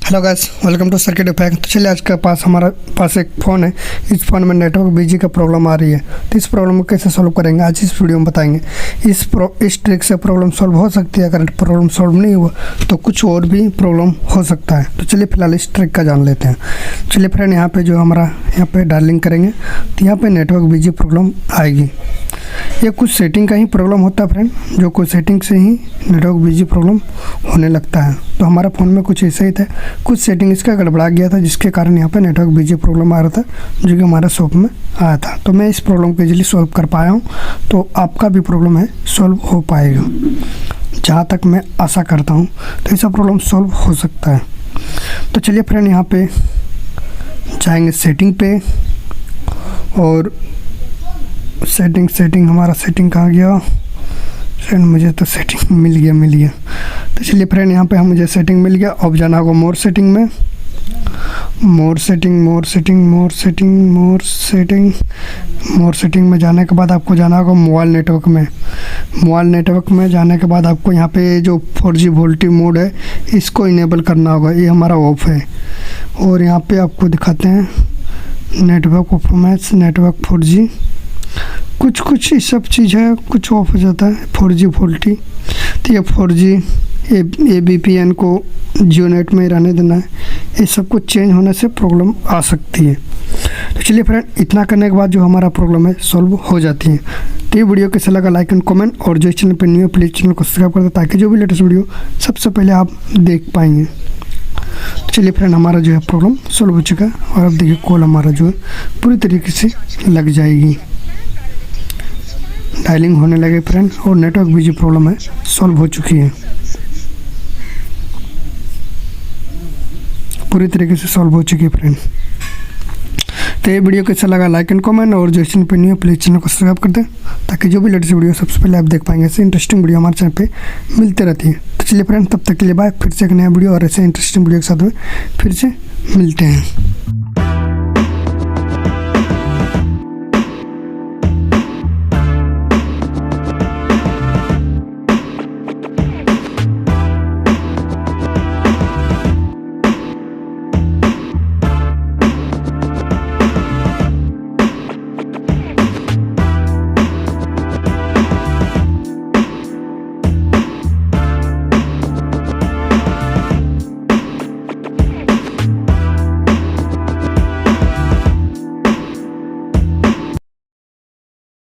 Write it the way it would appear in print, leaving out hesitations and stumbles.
Hello guys, welcome to circuit effect. तो चलिए आज के हमारे पास एक फ़ोन है। इस फ़ोन में नेटवर्क बिजी का प्रॉब्लम आ रही है, तो इस प्रॉब्लम को कैसे सॉल्व करेंगे आज इस वीडियो में बताएंगे। इस ट्रिक से प्रॉब्लम सॉल्व हो सकती है। अगर प्रॉब्लम सॉल्व नहीं हुआ तो कुछ और भी प्रॉब्लम हो सकता है। तो चलिए फिलहाल इस ट्रिक का जान लेते हैं। चलिए फ्रेंड, यहाँ पर जो हमारा यहाँ पर डायलिंग करेंगे तो यहाँ पर नेटवर्क बिजी प्रॉब्लम आएगी। ये कुछ सेटिंग का ही प्रॉब्लम होता है फ्रेंड, जो कुछ सेटिंग से ही नेटवर्क बिजी प्रॉब्लम होने लगता है। तो हमारा फ़ोन में कुछ ऐसा ही था, कुछ सेटिंग इसका गड़बड़ा गया था, जिसके कारण यहाँ पे नेटवर्क बिजी प्रॉब्लम आ रहा था, जो कि हमारे शॉप में आया था। तो मैं इस प्रॉब्लम को इजीली सॉल्व कर पाया हूँ, तो आपका भी प्रॉब्लम है सॉल्व हो पाएगा, जहाँ तक मैं आशा करता हूँ। तो ऐसा प्रॉब्लम सॉल्व हो सकता है। तो चलिए फ्रेंड, यहाँ पे जाएंगे सेटिंग पे, और सेटिंग हमारा सेटिंग कहाँ गया फ्रेंड? मुझे तो सेटिंग मिल गया। तो चलिए फ्रेंड, यहाँ पे मुझे सेटिंग मिल गया। अब जाना होगा मोर सेटिंग में। मोर सेटिंग में जाने के बाद आपको जाना होगा मोबाइल नेटवर्क में। मोबाइल नेटवर्क में जाने के बाद आपको यहाँ पे जो 4G वोल्टी मोड है, इसको इनेबल करना होगा। ये हमारा ऑफ है। और यहाँ पे आपको दिखाते हैं नेटवर्क परफॉर्मेंस, नेटवर्क 4G, कुछ ये सब चीज़ है, कुछ ऑफ हो जाता है। 4G वोल्टी, तो ये 4G ABPN को जियो नेट में रहने देना है। ये सब कुछ चेंज होने से प्रॉब्लम आ सकती है। तो चलिए फ्रेंड, इतना करने के बाद जो हमारा प्रॉब्लम है सॉल्व हो जाती है। तो ये वीडियो कैसा लगा लाइक एंड कमेंट, और जो इस चैनल पर न्यू है प्लीज़ चैनल को सब्सक्राइब कर दो, ताकि जो भी लेटेस्ट वीडियो सबसे पहले आप देख पाएंगे। तो चलिए फ्रेंड, हमारा जो है प्रॉब्लम सॉल्व हो चुका है, और अब देखिए कॉल हमारा जो है पूरी तरीके से लग जाएगी, डायलिंग होने लगे फ्रेंड, और नेटवर्क बिजी प्रॉब्लम है सॉल्व हो चुकी है, पूरी तरीके से सॉल्व हो चुकी है फ्रेंड। तो ये वीडियो कैसा लगा लाइक एंड कमेंट, और जो चैनल पर न्यू है प्लीज़ चैनल को सब्सक्राइब कर दें, ताकि जो भी लेटेस्ट वीडियो सबसे पहले आप देख पाएंगे। ऐसे इंटरेस्टिंग वीडियो हमारे चैनल पे मिलते रहती है। तो चलिए फ्रेंड, तब तक के लिए बाय। फिर से एक नया वीडियो और ऐसे इंटरेस्टिंग वीडियो के साथ में फिर से मिलते हैं।